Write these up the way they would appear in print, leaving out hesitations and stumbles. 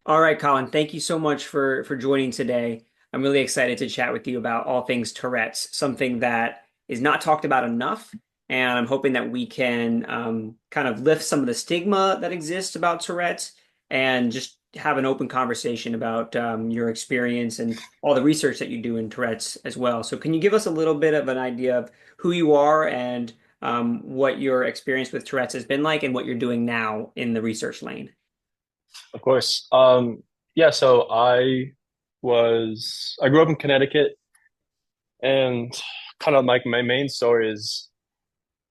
All right, Colin, thank you so much for joining today. I'm really excited to chat with you about all things Tourette's, something that is not talked about enough, and I'm hoping that we can kind of lift some of the stigma that exists about Tourette's and just have an open conversation about your experience and all the research that you do in Tourette's as well. So, can you give us a little bit of an idea of who you are and what your experience with Tourette's has been like and what you're doing now in the research lane? Of course. Yeah, so I grew up in Connecticut, and kind of like my main story is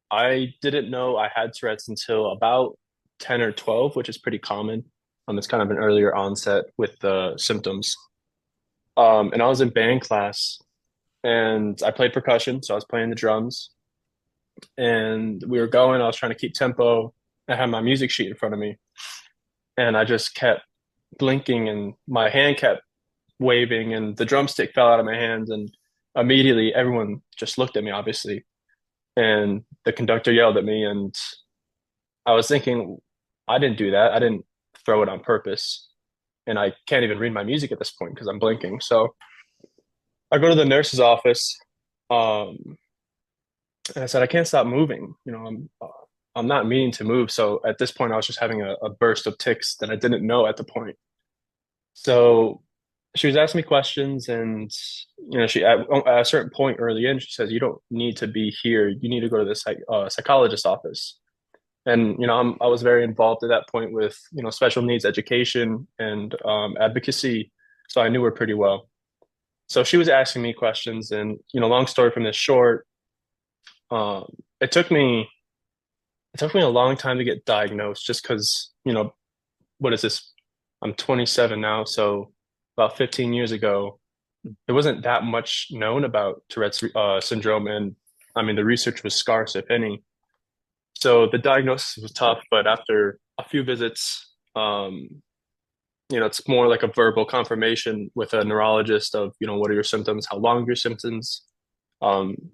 I didn't know I had Tourette's until about 10 or 12, which is pretty common. It's kind of an earlier onset with the symptoms. And I was in band class and I played percussion, so I was playing the drums and we were going, I was trying to keep tempo. I had my music sheet in front of me and I just kept blinking and my hand kept waving and the drumstick fell out of my hands and immediately everyone just looked at me obviously and the conductor yelled at me and I was thinking I didn't do that. I didn't throw it on purpose and I can't even read my music at this point because I'm blinking. So I go to the nurse's office um and I said I can't stop moving. I'm not meaning to move. So at this point I was just having a burst of tics that I didn't know at the point. So she was asking me questions, and she at a certain point early in, she says, "You don't need to be here. You need to go to the psychologist's office." And I was very involved at that point with special needs education and advocacy, so I knew her pretty well. So she was asking me questions, and long story from this short, um, it took me it took me a long time to get diagnosed, just because what is this? I'm 27 now, so about 15 years ago, there wasn't that much known about Tourette's syndrome, and I mean the research was scarce, if any. So the diagnosis was tough, but after a few visits, it's more like a verbal confirmation with a neurologist of what are your symptoms, how long your symptoms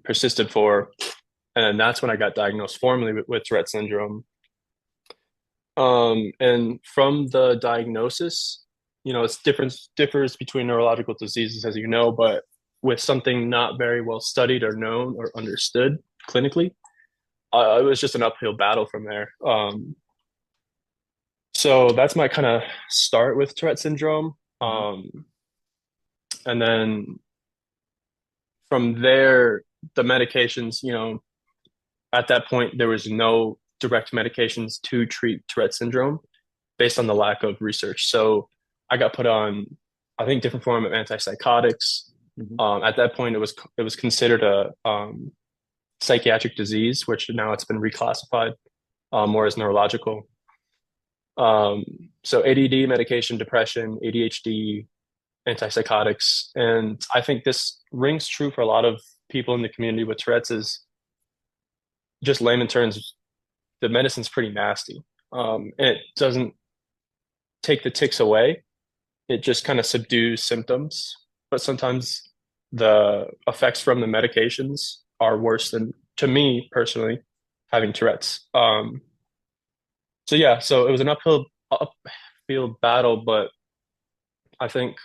persisted for, and then that's when I got diagnosed formally with Tourette syndrome. And from the diagnosis, it's differs between neurological diseases, as you know, but with something not very well studied or known or understood clinically, it was just an uphill battle from there. So that's my kind of start with Tourette syndrome. Mhm. And then from there, the medications, at that point, there was no direct medications to treat Tourette syndrome based on the lack of research. So I got put on, I think, different form of antipsychotics. Mhm. At that point, it was considered a psychiatric disease, which now it's been reclassified more as neurological. Um, so ADD medication, depression, ADHD, antipsychotics, and I think this rings true for a lot of people in the community with Tourette's. Is just layman terms, the medicine's pretty nasty. And it doesn't take the tics away. It just kind of subdues symptoms. But sometimes the effects from the medications are worse than, to me personally, having Tourette's. So yeah, so it was an upfield battle, but I think,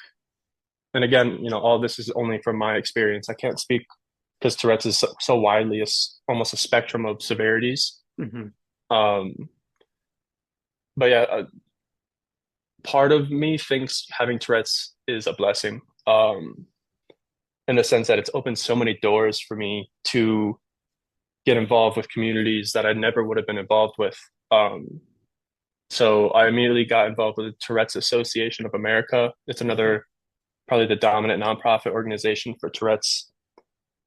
and again, all this is only from my experience. I can't speak because Tourette's is so widely, it's almost a spectrum of severities. Mhm. Um, but yeah, part of me thinks having Tourette's is a blessing, in the sense that it's opened so many doors for me to get involved with communities that I never would have been involved with. Um, so I immediately got involved with the Tourette's Association of America. It's another, probably the dominant nonprofit organization for Tourette's.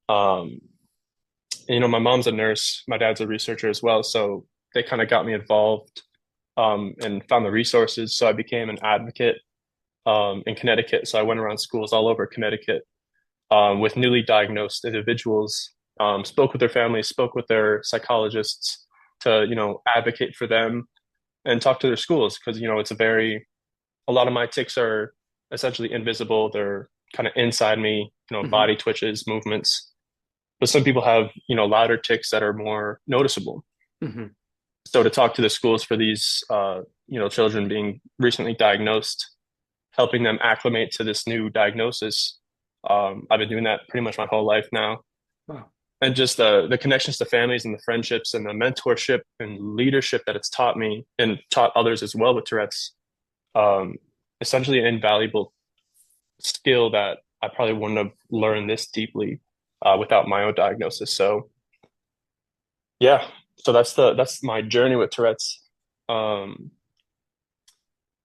Um, my mom's a nurse, my dad's a researcher as well, so they kind of got me involved and found the resources. So I became an advocate in Connecticut. So I went around schools all over Connecticut with newly diagnosed individuals, spoke with their families, spoke with their psychologists to, advocate for them and talk to their schools because, a lot of my tics are essentially invisible. They're kind of inside me, Mhm. body twitches, movements. But some people have, louder tics that are more noticeable. Mhm. So to talk to the schools for these, children being recently diagnosed, helping them acclimate to this new diagnosis. I've been doing that pretty much my whole life now. Wow. And just the connections to families and the friendships and the mentorship and leadership that it's taught me and taught others as well with Tourette's, um, essentially an invaluable skill that I probably wouldn't have learned this deeply without my own diagnosis. So yeah, so that's my journey with Tourette's. Um,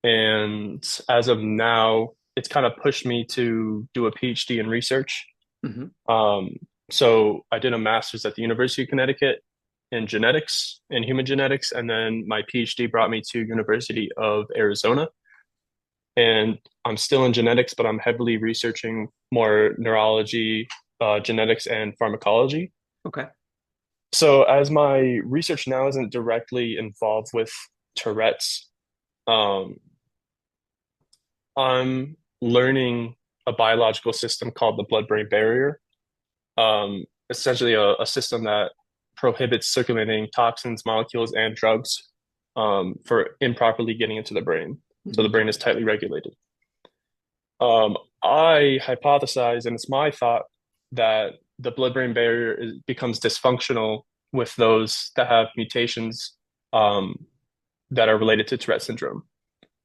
and as of now, it's kind of pushed me to do a PhD in research. Hmm. Um, so I did a master's at the University of Connecticut in genetics, in human genetics, and then my PhD brought me to University of Arizona. And I'm still in genetics, but I'm heavily researching more neurology, genetics, and pharmacology. Okay. So as my research now isn't directly involved with Tourette's, um, I'm learning a biological system called the blood-brain barrier, essentially a system that prohibits circulating toxins, molecules, and drugs for improperly getting into the brain. So the Hmm. brain is tightly regulated. I hypothesize, and it's my thought, that the blood-brain barrier becomes dysfunctional with those that have mutations um, that are related to Tourette syndrome.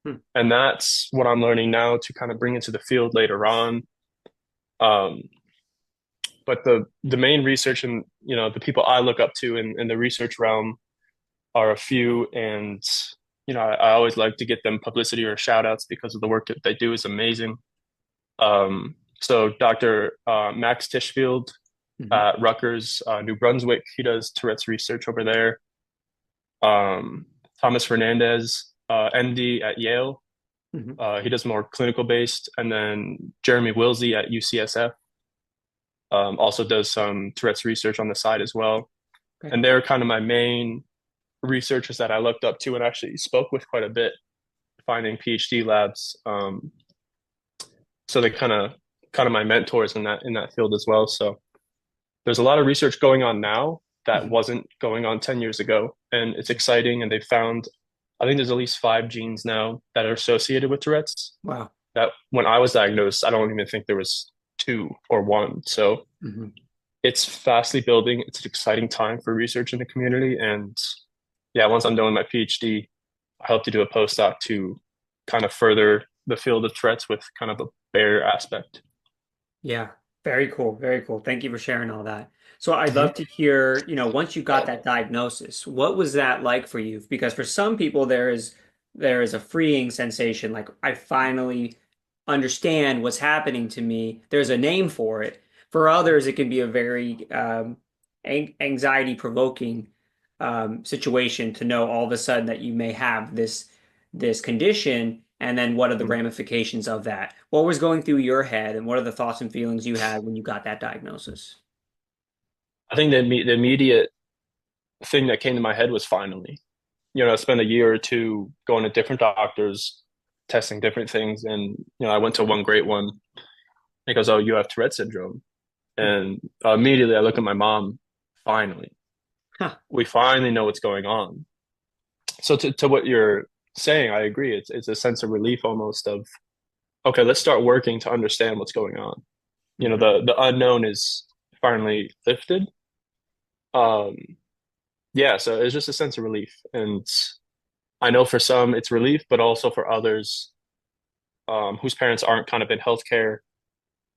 Hmm. And that's what I'm learning now to kind of bring into the field later on. Um, but the main research and the people I look up to in the research realm are a few, and I always like to get them publicity or shout outs because of the work that they do is amazing. So Dr. Max Tishfield Hmm. at Rutgers, New Brunswick, he does Tourette's research over there. Thomas Fernandez, MD at Yale, Hmm. he does more clinical based, and then Jeremy Wilsey at UCSF also does some Tourette's research on the side as well. Okay. And they're kind of my main researchers that I looked up to and actually spoke with quite a bit, finding PhD labs. So they kind of my mentors in that field as well. So there's a lot of research going on now that Hmm. wasn't going on 10 years ago, and it's exciting. And they found, I think there's at least 5 genes now that are associated with Tourette's. Wow. That when I was diagnosed, I don't even think there was two or one. So Hmm. it's fastly building. It's an exciting time for research in the community. And yeah, once I'm done with my PhD, I hope to do a postdoc to kind of further the field of Tourette's with kind of a barrier aspect. Yeah. Very cool. Very cool. Thank you for sharing all that. So I'd love Mhm. to hear, once you got that diagnosis, what was that like for you? Because for some people there is a freeing sensation, like I finally understand what's happening to me. There's a name for it. For others, it can be a very anxiety provoking situation to know all of a sudden that you may have this condition, and then what are the ramifications of that? What was going through your head, and what are the thoughts and feelings you had when you got that diagnosis? I think the immediate thing that came to my head was finally. I spent a year or two going to different doctors, testing different things, and I went to one great one. He goes, "Oh, you have Tourette syndrome," and immediately I look at my mom. Finally, Huh. we finally know what's going on. So to what you're saying, I agree. It's a sense of relief almost of okay, let's start working to understand what's going on. Hmm. The unknown is finally lifted. Um, yeah, so it's just a sense of relief, and I know for some it's relief, but also for others whose parents aren't kind of in healthcare,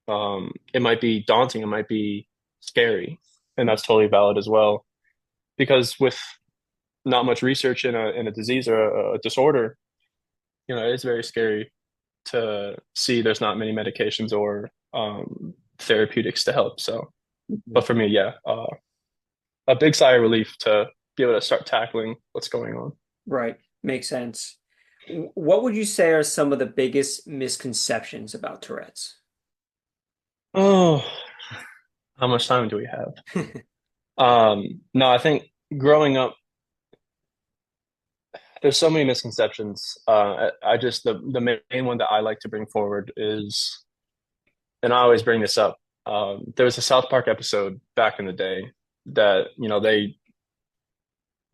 it might be daunting, it might be scary, and that's totally valid as well. Because with not much research in a disease or a disorder, it's very scary to see there's not many medications or therapeutics to help. So, but for me, yeah, a big sigh of relief to be able to start tackling what's going on. Right. Makes sense. What would you say are some of the biggest misconceptions about Tourette's? Oh, how much time do we have? No, I think growing up, there's so many misconceptions. I just the main one that I like to bring forward is, and I always bring this up. There was a South Park episode back in the day that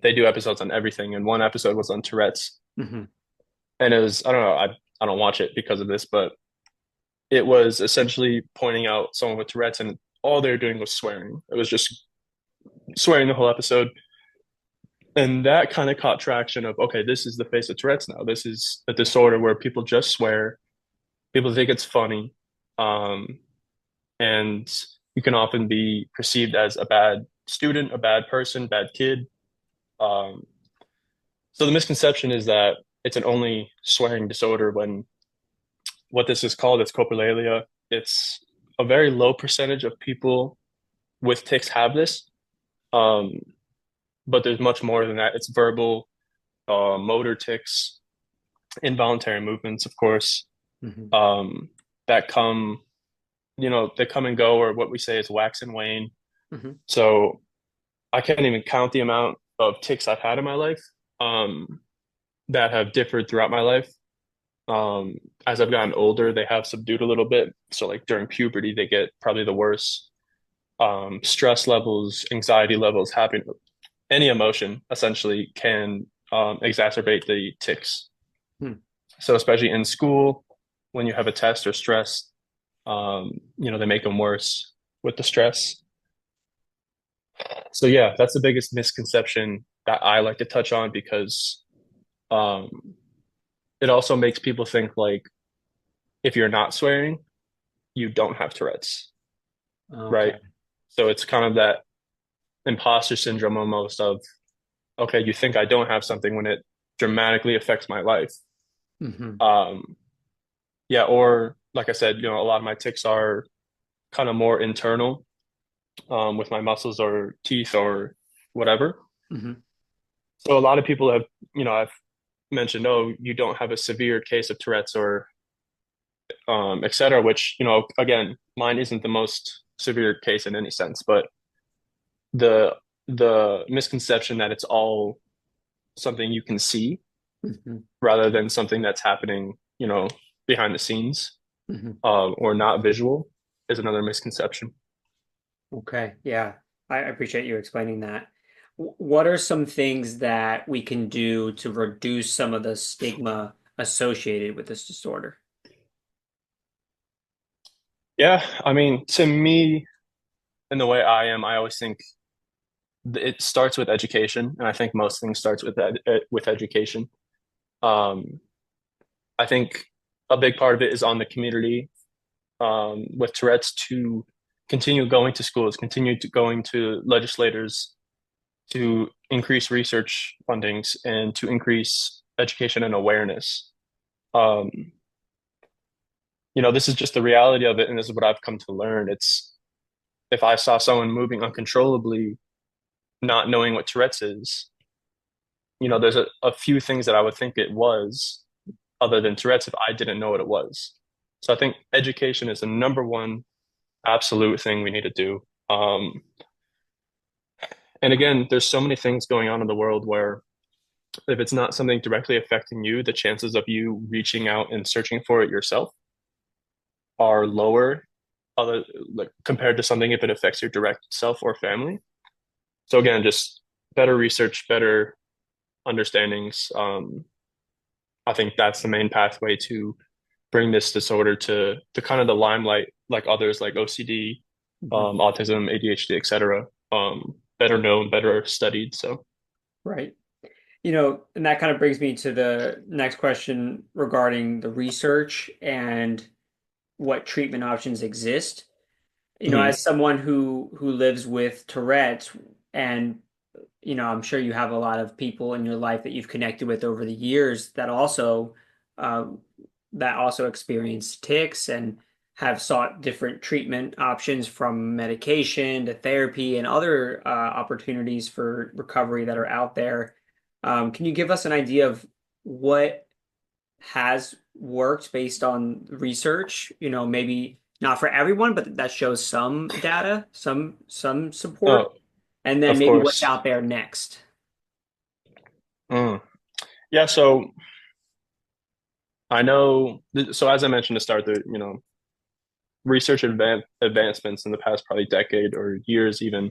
they do episodes on everything, and one episode was on Tourette's, Hmm. and it was I don't know I don't watch it because of this, but it was essentially pointing out someone with Tourette's, and all they were doing was swearing. It was just swearing the whole episode. And that kind of caught traction of, okay, this is the face of Tourette's now. This is a disorder where people just swear. People think it's funny. Um, and you can often be perceived as a bad student, a bad person, bad kid. Um, so the misconception is that it's an only swearing disorder when what this is called is coprolalia. It's a very low percentage of people with tics have this, um, but there's much more than that. It's verbal, motor tics, involuntary movements, of course, Hmm. um, that come, they come and go, or what we say is wax and wane. Hmm. So I can't even count the amount of tics I've had in my life, um, that have differed throughout my life. Um, as I've gotten older, they have subdued a little bit. So like during puberty, they get probably the worst. Stress levels, anxiety levels, having any emotion essentially can exacerbate the tics. Hmm. So especially in school, when you have a test or stress, they make them worse with the stress. So yeah, that's the biggest misconception that I like to touch on because um, it also makes people think like if you're not swearing, you don't have Tourette's, right? Okay. So it's kind of that imposter syndrome almost of, okay, you think I don't have something when it dramatically affects my life. Hmm. Um, yeah, or like I said, a lot of my tics are kind of more internal, with my muscles or teeth or whatever. Hmm. So a lot of people have, I've mentioned, oh, you don't have a severe case of Tourette's or et cetera, which, again, mine isn't the most severe case in any sense, but the the misconception that it's all something you can see Hmm. rather than something that's happening, behind the scenes, Hmm. or not visual is another misconception. Okay. Yeah. I appreciate you explaining that. What are some things that we can do to reduce some of the stigma associated with this disorder? Yeah, I mean, to me, in the way I am, I always think it starts with education, and I think most things starts with education. Um, I think a big part of it is on the community, with Tourette's to continue going to schools, continue to going to legislators to increase research fundings and to increase education and awareness. Um, this is just the reality of it, and this is what I've come to learn. It's if I saw someone moving uncontrollably, not knowing what Tourette's is, there's a few things that I would think it was other than Tourette's if I didn't know what it was. So I think education is the number one absolute thing we need to do. And again, there's so many things going on in the world where if it's not something directly affecting you, the chances of you reaching out and searching for it yourself are lower, other like compared to something if it affects your direct self or family. So again, just better research, better understandings. I think that's the main pathway to bring this disorder to kind of the limelight, like others like OCD, Hmm. autism, ADHD, etc. Better known, better studied. So Right. And that kind of brings me to the next question regarding the research and what treatment options exist. mhm. As someone who lives with Tourette's, and I'm sure you have a lot of people in your life that you've connected with over the years uh, that also experience tics and have sought different treatment options from medication to therapy and other opportunities for recovery that are out there. Can you give us an idea of what has worked based on research? Maybe not for everyone, but that shows some data, some support, Oh, and then of maybe what's course. out there next. Mm. Yeah, so I know. So as I mentioned to start, the research advancements in the past probably decade or years even.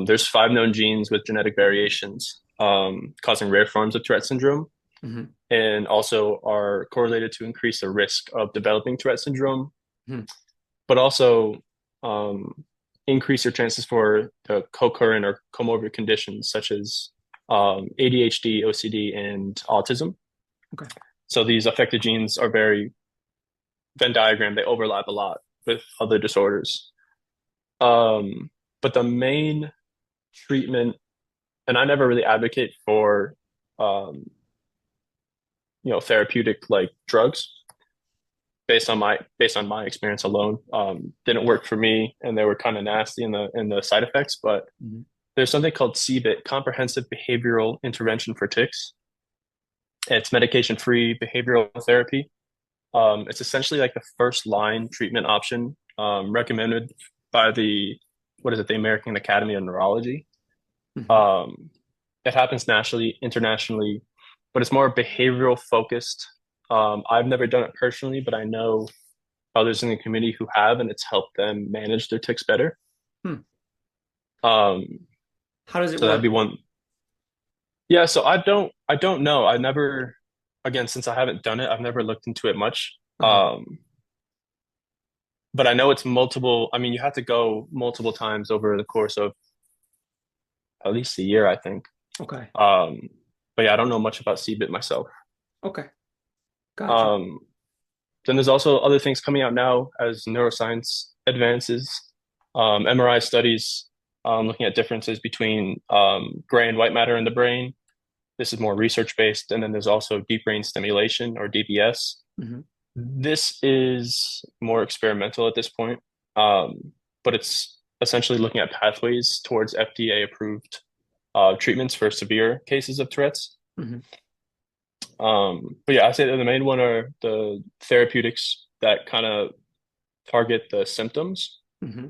There's five known genes with genetic variations, causing rare forms of Tourette syndrome. Hmm. and also are correlated to increase the risk of developing Tourette syndrome, Hmm. but also um, increase your chances for the co-current or comorbid conditions such as ADHD, OCD, and autism. Okay. So these affected genes are very Venn diagram, they overlap a lot with other disorders. Um, but the main treatment, and I never really advocate for, um, therapeutic like drugs based on my experience alone. Didn't work for me, and they were kind of nasty in the side effects. But Hmm. there's something called CBIT, Comprehensive Behavioral Intervention for Tics. It's medication-free behavioral therapy. It's essentially like the first line treatment option recommended by the what is it, the American Academy of Neurology. Hmm. Um, it happens nationally, internationally, but it's more behavioral focused. I've never done it personally, but I know others in the community who have, and it's helped them manage their tics better. Hmm. Um, How does it so that'd be work? one. Yeah, so I don't know. I never, again, since I haven't done it, I've never looked into it much. Uh-huh. But I know it's multiple. I mean, you have to go multiple times over the course of at least a year, I think. Okay. Um, but yeah, I don't know much about CBIT myself. Okay. Gotcha. Um, then there's also other things coming out now as neuroscience advances. MRI studies looking at differences between gray and white matter in the brain. This is more research based. And then there's also deep brain stimulation or DBS. Hmm. This is more experimental at this point, but it's essentially looking at pathways towards FDA approved treatments for severe cases of Tourette's. Hmm. But yeah, I say that the main one are the therapeutics that kind of target the symptoms Hmm.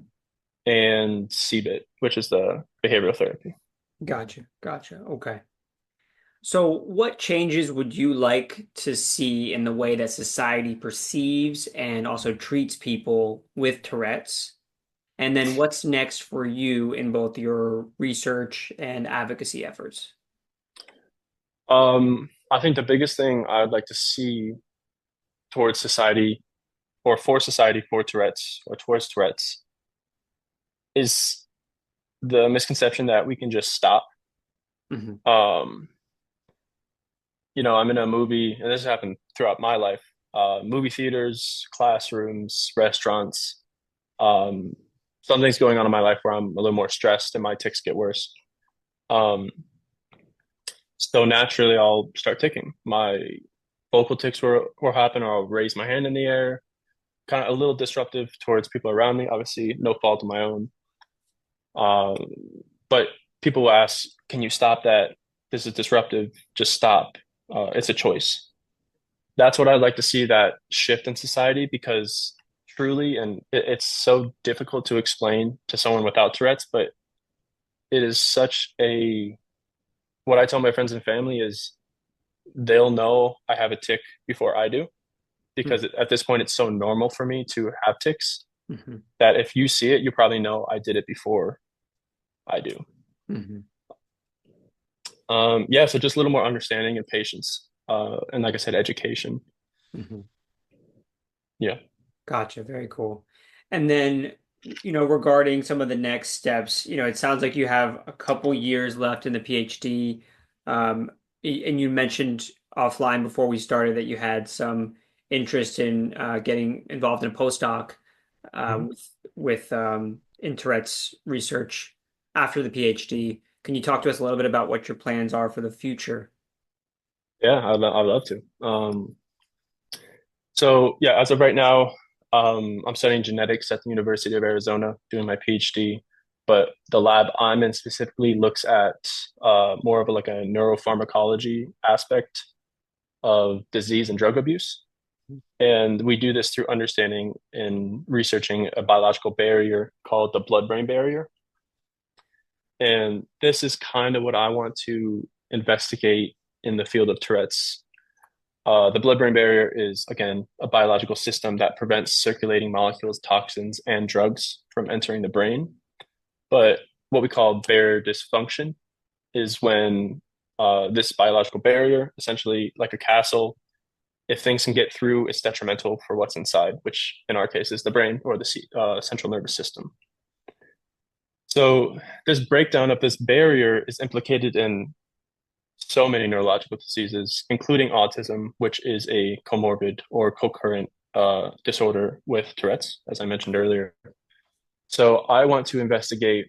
and CBIT, which is the behavioral therapy. Gotcha. Gotcha. Okay. So, what changes would you like to see in the way that society perceives and also treats people with Tourette's? And then what's next for you in both your research and advocacy efforts? I think the biggest thing I'd like to see towards society or for society for Tourette's or towards Tourette's is the misconception that we can just stop. Hmm. Um, I'm in a movie, and this has happened throughout my life, movie theaters, classrooms, restaurants. Um, Something's going on in my life where I'm a little more stressed and my tics get worse. Um, so naturally, I'll start ticking. My vocal tics will happen, or I'll raise my hand in the air, kind of a little disruptive towards people around me. Obviously, no fault of my own. Um, but people will ask, "Can you stop that? This is disruptive. Just stop." It's a choice. That's what I'd like to see, that shift in society, because truly, and it's so difficult to explain to someone without Tourette's, but it is such a, what I tell my friends and family is they'll know I have a tic before I do, because at this point it's so normal for me to have tics Hmm. that if you see it, you probably know I did it before I do. Hmm. Yeah, so just a little more understanding and patience, and like I said, education. Hmm. Yeah. Gotcha. Very cool. And then, regarding some of the next steps, it sounds like you have a couple years left in the PhD. And you mentioned offline before we started that you had some interest in getting involved in a postdoc Mhm. with in Tourette's research after the PhD. Can you talk to us a little bit about what your plans are for the future? Yeah, I'd love to. So yeah, as of right now, I'm studying genetics at the University of Arizona, doing my PhD. But the lab I'm in specifically looks at more of like a neuropharmacology aspect of disease and drug abuse. And we do this through understanding and researching a biological barrier called the blood-brain barrier. And this is kind of what I want to investigate in the field of Tourette's. The blood-brain barrier is, again, a biological system that prevents circulating molecules, toxins, and drugs from entering the brain. But what we call barrier dysfunction is when This biological barrier, essentially like a castle, if things can get through, it's detrimental for what's inside, which in our case is the brain or the central nervous system. So this breakdown of this barrier is implicated in so many neurological diseases, including autism, which is a comorbid or co-current disorder with Tourette's, as I mentioned earlier. So I want to investigate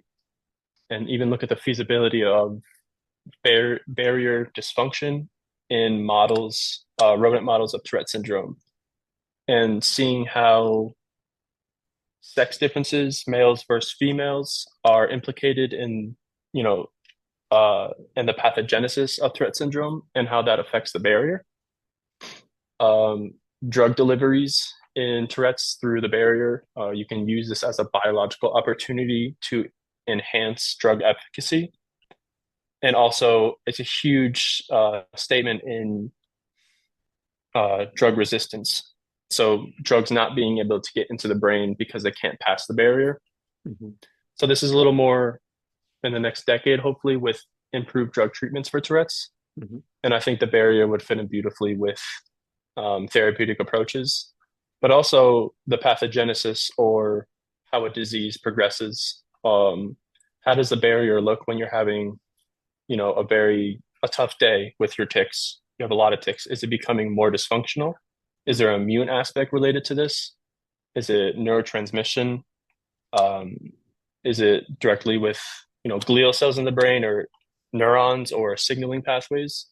and even look at the feasibility of barrier dysfunction in models, rodent models of Tourette syndrome, and seeing how sex differences, males versus females, are implicated in, you know, in the pathogenesis of Tourette syndrome and how that affects the barrier. Um, Drug deliveries in Tourette's through the barrier, you can use this as a biological opportunity to enhance drug efficacy. And also, it's a huge statement in drug resistance. So, drugs not being able to get into the brain because they can't pass the barrier. Mhm. So, this is a little more in the next decade, hopefully, with improved drug treatments for Tourette's. Mhm. And I think the barrier would fit in beautifully with therapeutic approaches, but also the pathogenesis or how a disease progresses. How does the barrier look when you're having, a tough day with your tics? You have a lot of tics. Is it becoming more dysfunctional? Is there an immune aspect related to this? Is it neurotransmission? Um, is it directly with, glial cells in the brain or neurons or signaling pathways?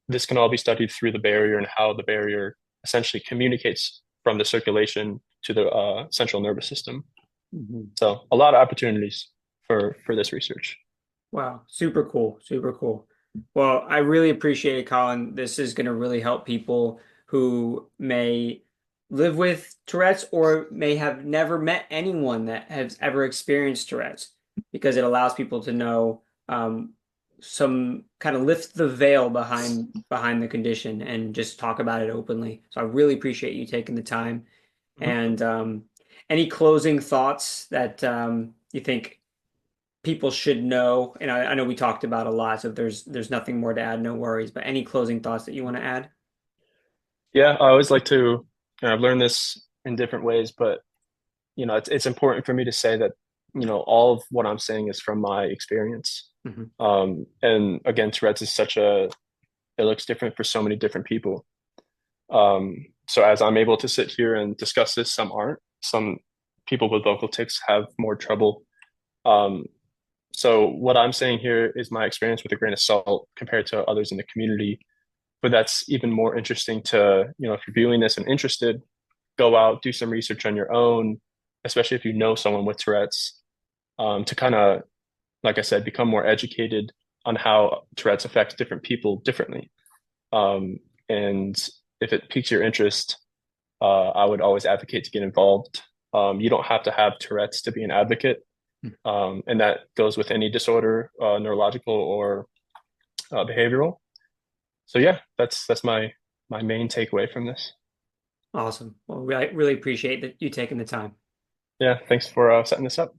This can all be studied through the barrier and how the barrier essentially communicates from the circulation to the central nervous system. Mhm. So a lot of opportunities for this research. Wow, super cool, super cool. Well, I really appreciate it, Colin. This is going to really help people who may live with Tourette's or may have never met anyone that has ever experienced Tourette's because it allows people to know some kind of lift the veil behind the condition and just talk about it openly. So I really appreciate you taking the time. Mhm. And any closing thoughts that you think people should know? And I know we talked about a lot, so if there's nothing more to add, no worries. But any closing thoughts that you want to add? Yeah, I always like to, I've learned this in different ways, but it's important for me to say that, all of what I'm saying is from my experience. Hmm. And again, Tourette's is it looks different for so many different people. So as I'm able to sit here and discuss this, some aren't. Some people with vocal tics have more trouble. Um, so what I'm saying here is my experience with a grain of salt compared to others in the community. But that's even more interesting to, if you're viewing this and interested, go out, do some research on your own, especially if you know someone with Tourette's, to kind of, like I said, become more educated on how Tourette's affects different people differently. And if it piques your interest, I would always advocate to get involved. You don't have to have Tourette's to be an advocate, and that goes with any disorder, neurological or behavioral. So yeah, that's my main takeaway from this. Awesome. Well, I really appreciate that you taking the time. Yeah, thanks for setting this up.